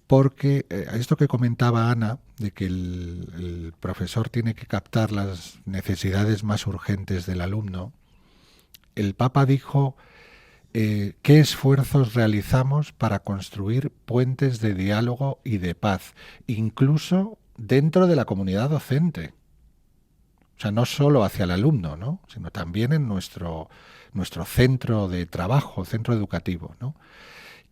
Porque esto que comentaba Ana, de que el profesor tiene que captar las necesidades más urgentes del alumno, el Papa dijo, ¿qué esfuerzos realizamos para construir puentes de diálogo y de paz, incluso dentro de la comunidad docente? O sea, no solo hacia el alumno, ¿no? Sino también en nuestro centro de trabajo, centro educativo, ¿no?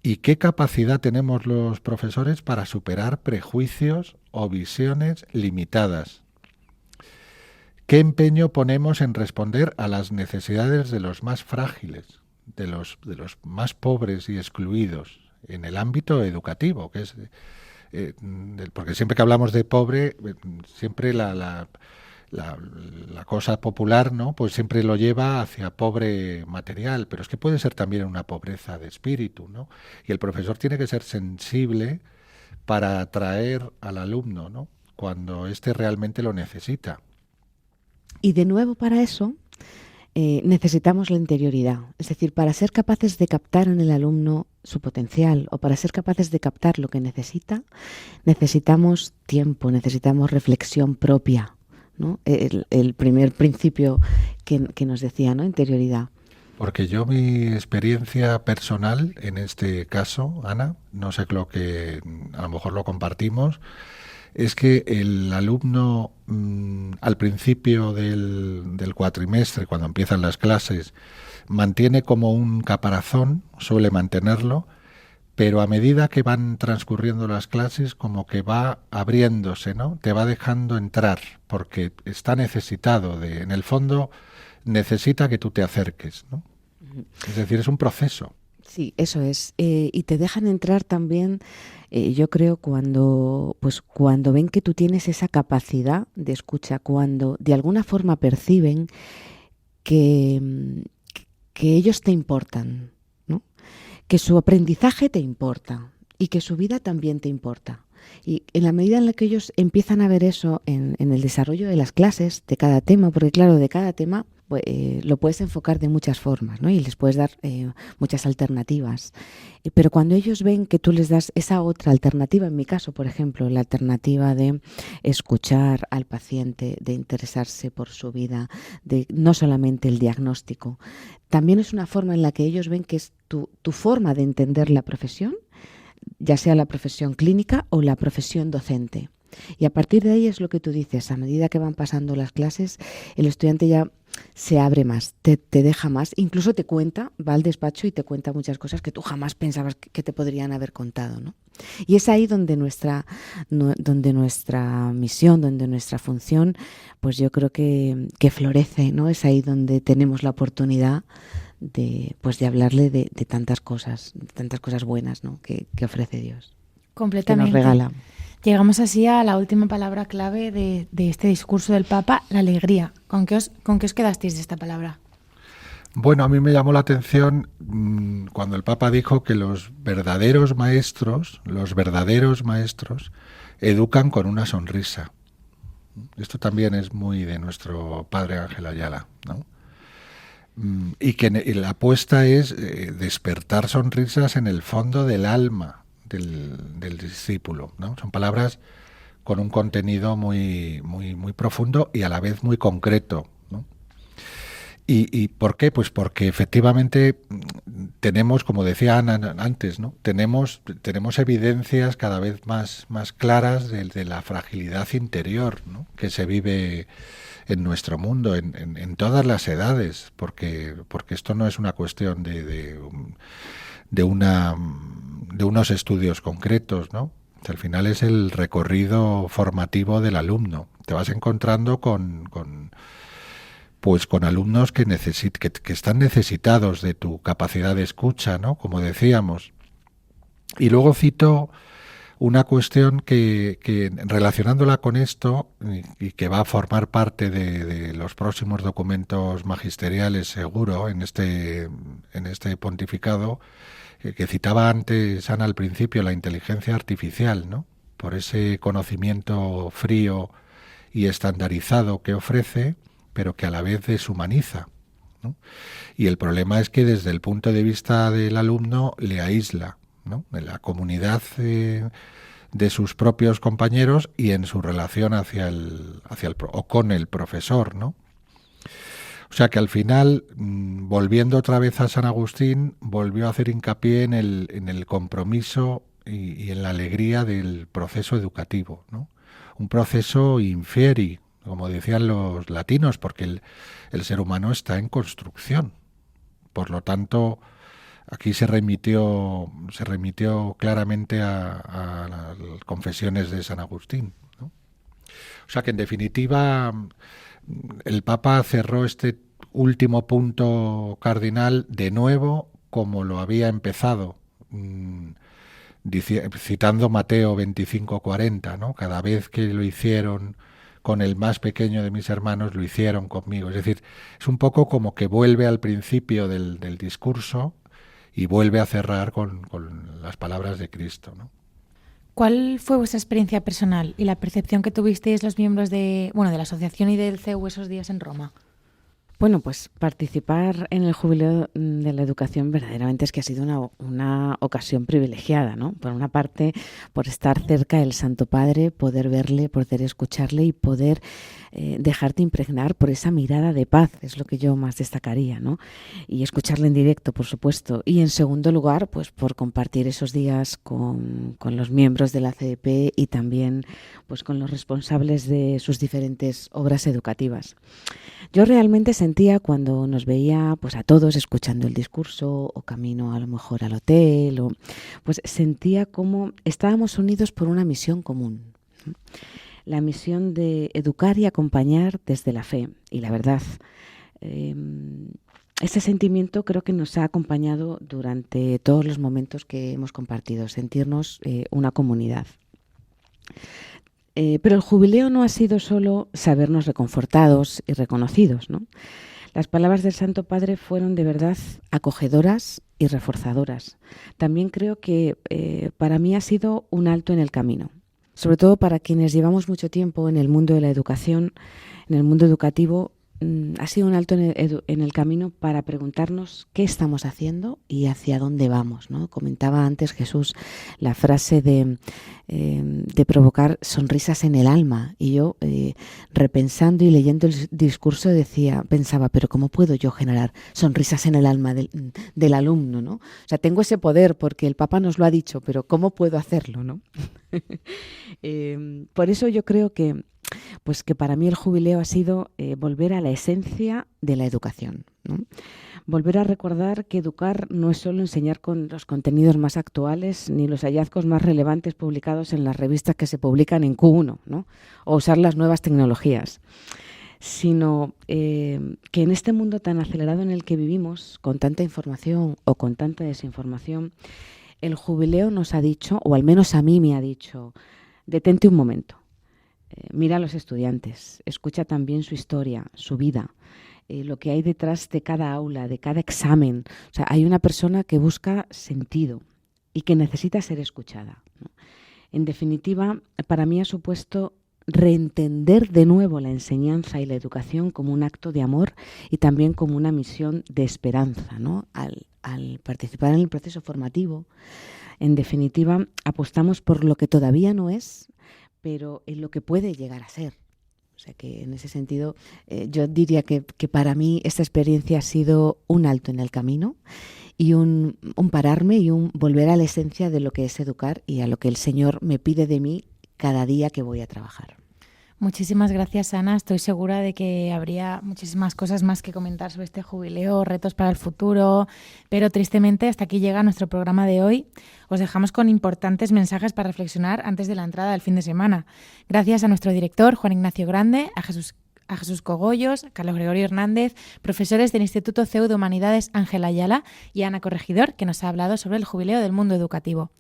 ¿Y qué capacidad tenemos los profesores para superar prejuicios o visiones limitadas? ¿Qué empeño ponemos en responder a las necesidades de los más frágiles, de los más pobres y excluidos en el ámbito educativo? Que es, porque siempre que hablamos de pobre, siempre la cosa popular, ¿no? Pues siempre lo lleva hacia pobre material, pero es que puede ser también una pobreza de espíritu, ¿no? Y el profesor tiene que ser sensible para atraer al alumno, ¿no? Cuando éste realmente lo necesita. Y de nuevo para eso necesitamos la interioridad, es decir, para ser capaces de captar en el alumno su potencial o para ser capaces de captar lo que necesita, necesitamos tiempo, necesitamos reflexión propia, ¿no? El primer principio que nos decía, ¿no? Interioridad. Porque yo mi experiencia personal en este caso, Ana, no sé lo que a lo mejor lo compartimos, es que el alumno al principio del cuatrimestre, cuando empiezan las clases, mantiene como un caparazón, suele mantenerlo, pero a medida que van transcurriendo las clases como que va abriéndose, ¿no? Te va dejando entrar, porque está necesitado en el fondo necesita que tú te acerques, ¿no? Es decir, es un proceso. Sí, eso es. Y te dejan entrar también, yo creo, cuando ven que tú tienes esa capacidad de escucha, cuando de alguna forma perciben que ellos te importan, ¿no? Que su aprendizaje te importa y que su vida también te importa. Y en la medida en la que ellos empiezan a ver eso en el desarrollo de las clases, de cada tema, porque claro, de cada tema pues, lo puedes enfocar de muchas formas, ¿no? Y les puedes dar muchas alternativas. Pero cuando ellos ven que tú les das esa otra alternativa, en mi caso, por ejemplo, la alternativa de escuchar al paciente, de interesarse por su vida, de no solamente el diagnóstico, también es una forma en la que ellos ven que es tu forma de entender la profesión, ya sea la profesión clínica o la profesión docente. Y a partir de ahí es lo que tú dices, a medida que van pasando las clases, el estudiante ya se abre más, te deja más, incluso te cuenta, va al despacho y te cuenta muchas cosas que tú jamás pensabas que te podrían haber contado, ¿no? Y es ahí donde nuestra misión, donde nuestra función, pues yo creo que florece, ¿no? Es ahí donde tenemos la oportunidad de hablarle de tantas cosas buenas, ¿no? que ofrece Dios. Completamente. que nos regala. Llegamos así a la última palabra clave de este discurso del Papa, la alegría. ¿Con qué os quedasteis de esta palabra? Bueno, a mí me llamó la atención cuando el Papa dijo que los verdaderos maestros educan con una sonrisa. Esto también es muy de nuestro padre Ángel Ayala, ¿no? Y que la apuesta es despertar sonrisas en el fondo del alma del discípulo, ¿no? Son palabras con un contenido muy, muy, muy profundo y a la vez muy concreto, ¿no? ¿Y por qué? Pues porque efectivamente tenemos, como decía Ana antes, ¿no? Tenemos evidencias cada vez más claras de la fragilidad interior, ¿no? Que se vive en nuestro mundo, en todas las edades, porque esto no es una cuestión de unos estudios concretos, ¿no? Al final es el recorrido formativo del alumno. Te vas encontrando con alumnos que están necesitados de tu capacidad de escucha, ¿no? Como decíamos. Y luego cito una cuestión que relacionándola con esto, y que va a formar parte de los próximos documentos magisteriales, seguro, en este pontificado, que citaba antes Ana al principio, la inteligencia artificial, ¿no? Por ese conocimiento frío y estandarizado que ofrece, pero que a la vez deshumaniza, ¿no? Y el problema es que desde el punto de vista del alumno le aísla, ¿no? En la comunidad de sus propios compañeros y en su relación con el profesor, ¿no? O sea que al final, volviendo otra vez a San Agustín, volvió a hacer hincapié en el compromiso y en la alegría del proceso educativo, ¿no? Un proceso infieri, como decían los latinos, porque el ser humano está en construcción. Por lo tanto, aquí se remitió claramente a las confesiones de San Agustín, ¿no? O sea que, en definitiva, el Papa cerró este último punto cardinal de nuevo como lo había empezado, citando Mateo 25:40, ¿no? Cada vez que lo hicieron con el más pequeño de mis hermanos, lo hicieron conmigo. Es decir, es un poco como que vuelve al principio del discurso y vuelve a cerrar con las palabras de Cristo, ¿no? ¿Cuál fue vuestra experiencia personal y la percepción que tuvisteis los miembros de la asociación y del CEU esos días en Roma? Bueno, pues participar en el Jubileo de la Educación verdaderamente es que ha sido una ocasión privilegiada, ¿no? Por una parte, por estar cerca del Santo Padre, poder verle, poder escucharle y poder dejarte impregnar por esa mirada de paz, es lo que yo más destacaría, ¿no? Y escucharle en directo, por supuesto. Y en segundo lugar, pues por compartir esos días con los miembros de la CDP y también pues con los responsables de sus diferentes obras educativas. Yo realmente sentía cuando nos veía pues a todos escuchando el discurso o camino a lo mejor al hotel, pues sentía como estábamos unidos por una misión común, ¿no? La misión de educar y acompañar desde la fe y la verdad. Ese sentimiento creo que nos ha acompañado durante todos los momentos que hemos compartido, sentirnos una comunidad. Pero el jubileo no ha sido solo sabernos reconfortados y reconocidos, ¿no? Las palabras del Santo Padre fueron de verdad acogedoras y reforzadoras. También creo que para mí ha sido un alto en el camino, sobre todo para quienes llevamos mucho tiempo en el mundo de la educación, en el mundo educativo. Ha sido un alto en el camino para preguntarnos qué estamos haciendo y hacia dónde vamos, ¿no? Comentaba antes Jesús la frase de provocar sonrisas en el alma, y yo repensando y leyendo el discurso pensaba, pero ¿cómo puedo yo generar sonrisas en el alma del alumno, ¿no? O sea, tengo ese poder porque el Papa nos lo ha dicho, pero ¿cómo puedo hacerlo, ¿no? Por eso yo creo que para mí el jubileo ha sido volver a la esencia de la educación, ¿no? Volver a recordar que educar no es solo enseñar con los contenidos más actuales ni los hallazgos más relevantes publicados en las revistas que se publican en Q1, ¿no? O usar las nuevas tecnologías, sino que en este mundo tan acelerado en el que vivimos, con tanta información o con tanta desinformación, El jubileo nos ha dicho, o al menos a mí me ha dicho, detente un momento, mira a los estudiantes, escucha también su historia, su vida, lo que hay detrás de cada aula, de cada examen. O sea, hay una persona que busca sentido y que necesita ser escuchada, ¿no? En definitiva, para mí ha supuesto reentender de nuevo la enseñanza y la educación como un acto de amor y también como una misión de esperanza, ¿no? Al participar en el proceso formativo, en definitiva, apostamos por lo que todavía no es, pero en lo que puede llegar a ser. O sea que en ese sentido yo diría que para mí esta experiencia ha sido un alto en el camino y un pararme y un volver a la esencia de lo que es educar y a lo que el Señor me pide de mí cada día que voy a trabajar. Muchísimas gracias, Ana. Estoy segura de que habría muchísimas cosas más que comentar sobre este jubileo, retos para el futuro, pero tristemente hasta aquí llega nuestro programa de hoy. Os dejamos con importantes mensajes para reflexionar antes de la entrada del fin de semana. Gracias a nuestro director, Juan Ignacio Grande, a Jesús Cogollos, Carlos Gregorio Hernández, profesores del Instituto CEU de Humanidades Ángela Ayala y a Ana Corregidor, que nos ha hablado sobre el jubileo del mundo educativo.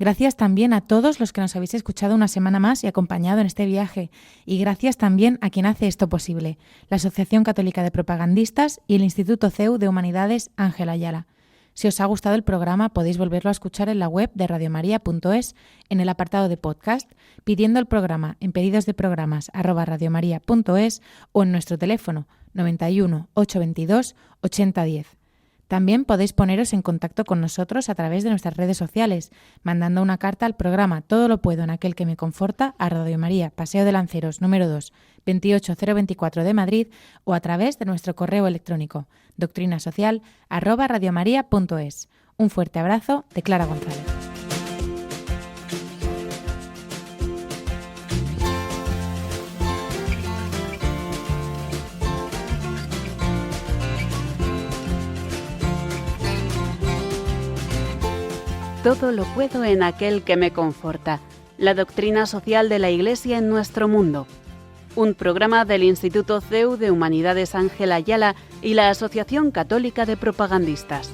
Gracias también a todos los que nos habéis escuchado una semana más y acompañado en este viaje. Y gracias también a quien hace esto posible, la Asociación Católica de Propagandistas y el Instituto CEU de Humanidades Ángela Ayala. Si os ha gustado el programa, podéis volverlo a escuchar en la web de radiomaria.es, en el apartado de podcast, pidiendo el programa en pedidosdeprogramas@radiomaria.es o en nuestro teléfono 91 822 8010. También podéis poneros en contacto con nosotros a través de nuestras redes sociales, mandando una carta al programa Todo lo puedo en aquel que me conforta a Radio María, Paseo de Lanceros, número 2, 28024 de Madrid, o a través de nuestro correo electrónico doctrinasocial@radiomaria.es. Un fuerte abrazo de Clara González. Todo lo puedo en aquel que me conforta. La doctrina social de la Iglesia en nuestro mundo. Un programa del Instituto CEU de Humanidades Ángela Ayala y la Asociación Católica de Propagandistas.